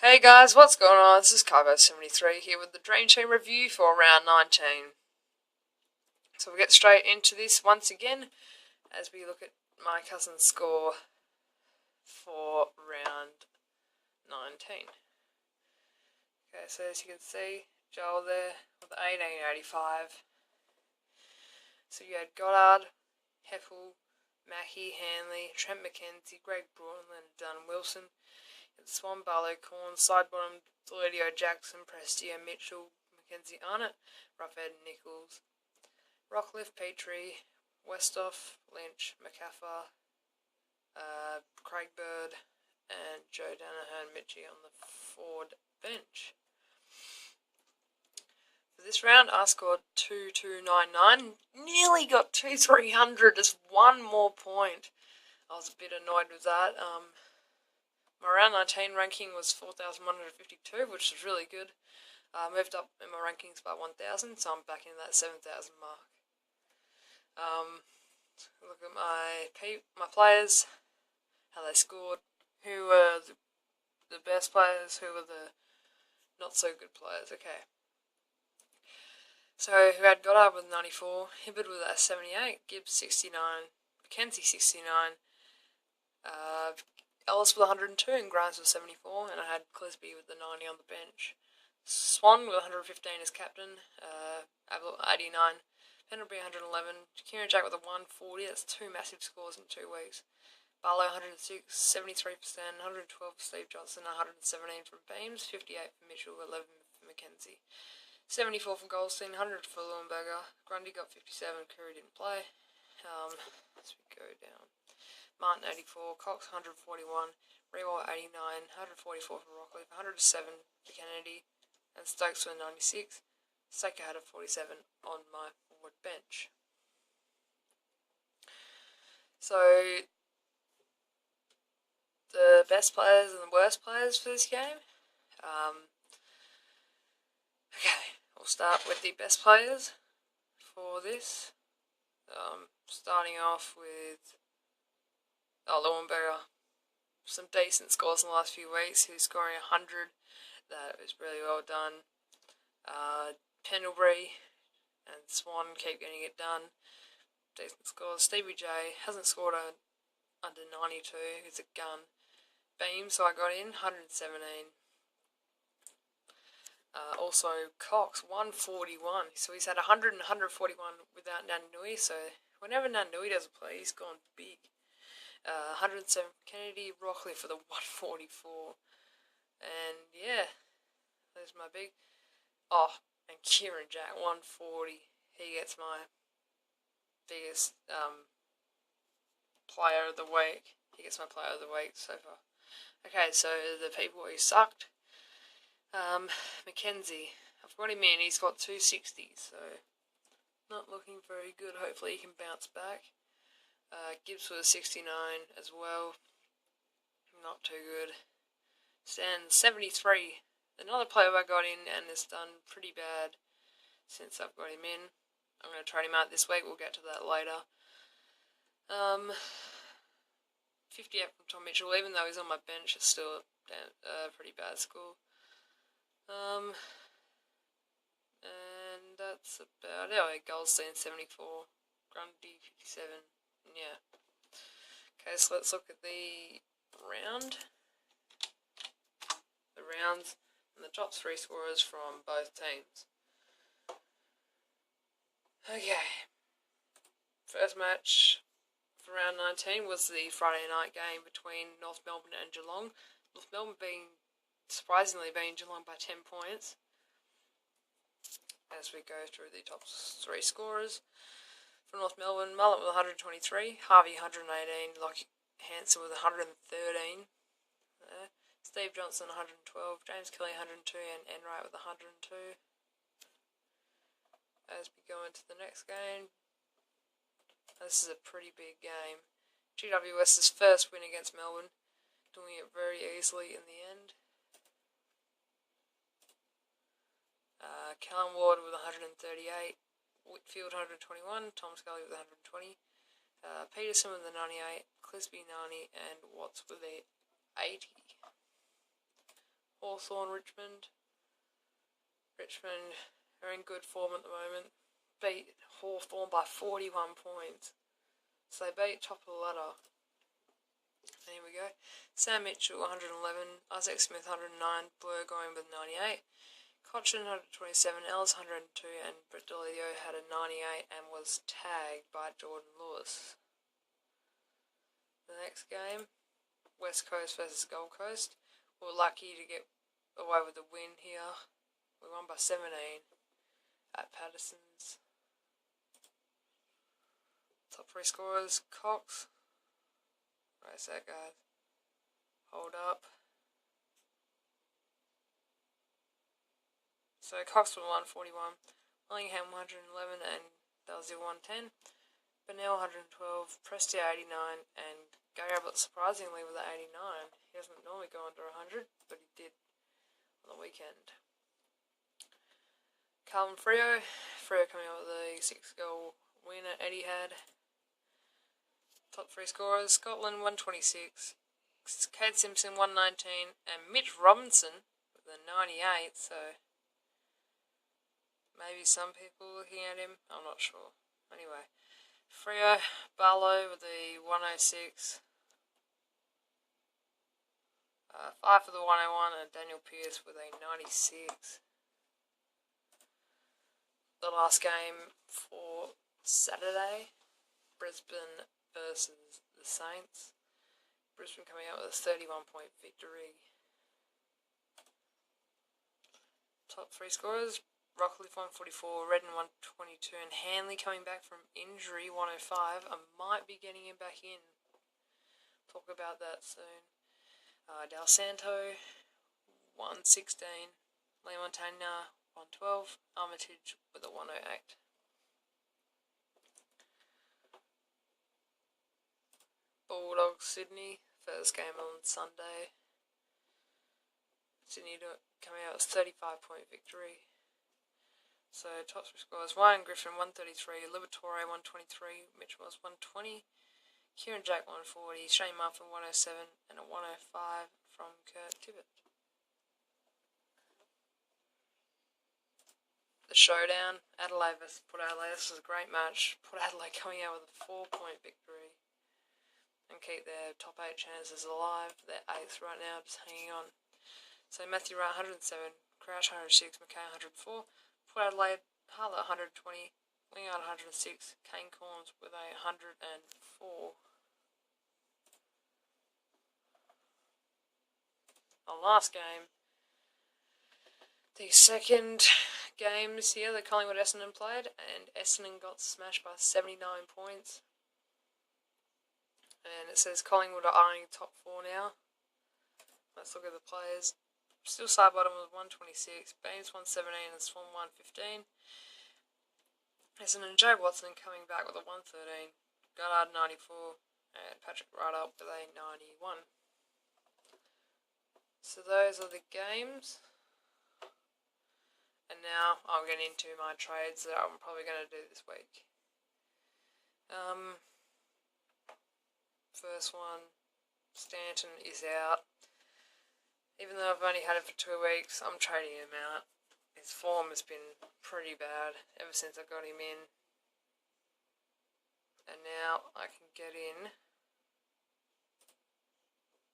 Hey guys, what's going on? This is Kybos73 here with the Dream Team review for round 19. So we'll get straight into this once again as we look at my cousin's score for round 19. Okay, so as you can see, Joel there with 1885. So you had Goddard, Heppel, Mackie, Hanley, Trent McKenzie, Greg Broadland, Dunn Wilson. Swan, Barlow, Corn, Sidebottom, Deledio, Jackson, Prestia, Mitchell, Mackenzie Arnott, Roughhead, Nichols, Rockcliffe, Petrie, Westhoff, Lynch, McCaffar, Craig Bird, and Joe Danaher and Mitchie on the forward bench. For this round, I scored 2299, nearly got 2300, just one more point. I was a bit annoyed with that. My round 19 ranking was 4,152, which is really good. I moved up in my rankings by 1,000, so I'm back in that 7,000 mark. Look at my players, how they scored, who were the best players, who were the not so good players. Okay. So who had Goddard with 94, Hibbard with a 78, Gibbs 69, Mackenzie 69, Ellis with 102 and Grimes with 74, and I had Clisby with the 90 on the bench. Swan with 115 as captain, Ablett 89, Pendlebury 111, Kieran Jack with a 140, that's two massive scores in 2 weeks. Barlow 106, 73%, 112 for Steve Johnson, 117 from Beams, 58 for Mitchell, 11 for Mackenzie. 74 from Goldstein, 100 for Leuenberger, Grundy got 57, Curry didn't play. As we go down. Martin 84, Cox 141, Rewalt 89, 144 for Rockcliffe, 107 for Kennedy, and Stokes with 96. Staker had a 47 on my forward bench. So, the best players and the worst players for this game. Okay, we'll start with the best players for this. Starting off with Leuenberger. Some decent scores in the last few weeks. He was scoring 100. That was really well done. Pendlebury and Swan keep getting it done. Decent scores. Stevie J hasn't scored under 92. He's a gun. Beam, so I got in 117. Also Cox 141. So he's had 100 and 141 without Nanui. So whenever Nanui doesn't play, he's gone big. 107 for Kennedy, Rockcliffe for the 144. And yeah, there's my big. Oh, and Kieran Jack 140. He gets my biggest player of the week. He gets my player of the week so far. Okay, so the people who sucked. Mackenzie. I've got him in. He's got 260, so not looking very good. Hopefully he can bounce back. Gibbs with a 69 as well. Not too good. Stan 73. Another player I got in and has done pretty bad since I've got him in. I'm going to trade him out this week. We'll get to that later. 58 from Tom Mitchell. Even though he's on my bench, it's still a pretty bad score. And that's about it. Oh, Goldstein 74. Grundy 57. Yeah. Okay, so let's look at the rounds and the top 3 scorers from both teams. Okay. First match for round 19 was the Friday night game between North Melbourne and Geelong. North Melbourne surprisingly being Geelong by 10 points. As we go through the top 3 scorers. For North Melbourne, Mullet with 123, Harvey 118, Lockie Hansen with 113, Steve Johnson 112, James Kelly 102, and Enright with 102. As we go into the next game, this is a pretty big game. GWS's first win against Melbourne, doing it very easily in the end. Callum Ward with 138. Whitfield 121, Tom Scully with 120, Peterson with the 98, Clisby 90, and Watts with the 80. Hawthorn, Richmond. Richmond are in good form at the moment. Beat Hawthorn by 41 points. So they beat top of the ladder. There we go. Sam Mitchell, 111. Isaac Smith, 109. Blur going with 98. Cochin, 127. Ellis, 102. And Brett Delio had a 98 and was tagged by Jordan Lewis. The next game, West Coast versus Gold Coast. We were lucky to get away with the win here. We won by 17 at Patterson's. Top 3 scorers, Cox. Where's that guy? Hold up. So Cox was 141, Willingham 111, and Dalziel 110. Bennell 112, Presti 89, and Gary Ablett surprisingly with an 89. He doesn't normally go under 100, but he did on the weekend. Carlton Freo coming up with a 6-goal win at Etihad. Top 3 scorers, Scotland 126, Cade Simpson 119, and Mitch Robinson with a 98, so maybe some people looking at him, I'm not sure. Anyway, Freo, Barlow with a 106, 5 for the 101, and Daniel Pearce with a 96. The last game for Saturday, Brisbane versus the Saints. Brisbane coming out with a 31-point victory. Top 3 scorers, Rockcliffe 144, Redden 122, and Hanley coming back from injury 105. I might be getting him back in. Talk about that soon. Del Santo 116, Lee Montagna 112, Armitage with a 108. Bulldogs Sydney, first game on Sunday. Sydney coming out with a 35-point victory. So top 3 scores, Ryan Griffin 133, Liberatore 123, Mitch was 120, Kieran Jack 140, Shane Muffin 107, and a 105 from Kurt Tibbett. The showdown, Adelaide versus Port Adelaide. This was a great match. Port Adelaide coming out with a 4-point victory and keep their top 8 chances alive. They're 8th right now, just hanging on. So Matthew Wright 107, Crouch 106, McKay 104, Port Adelaide, Harlett 120, Wingard 106, Kane Corns with a 104. The last game, the second game this year that Collingwood Essendon played, and Essendon got smashed by 79 points. And it says Collingwood are eyeing top 4 now. Let's look at the players. Still side bottom with 126, Baines 117, and Swan 115. Essendon and Jay Watson coming back with a 113, Goddard 94, and Patrick Wright up with a 91. So those are the games. And now I'll get into my trades that I'm probably going to do this week. First one, Stanton is out. Even though I've only had him for 2 weeks, I'm trading him out. His form has been pretty bad ever since I got him in. And now I can get in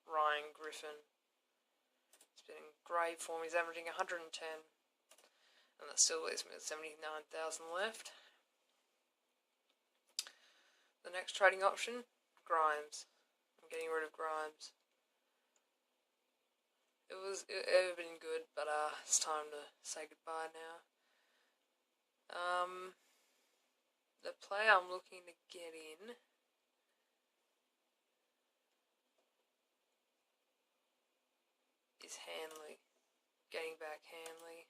Ryan Griffin. He's been in great form. He's averaging 110. And that still leaves me with 79,000 left. The next trading option, Grimes. I'm getting rid of Grimes. It had been good, but it's time to say goodbye now. The player I'm looking to get in is Hanley. Getting back Hanley.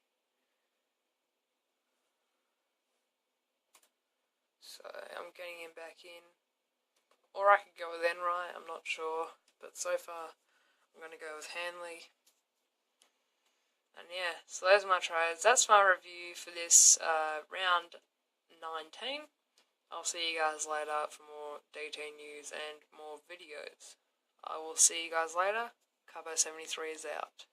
So I'm getting him back in. Or I could go with Enright, I'm not sure. But so far, I'm going to go with Hanley. And yeah, so those are my trades. That's my review for this round 19. I'll see you guys later for more DT news and more videos. I will see you guys later. Kybos 73 is out.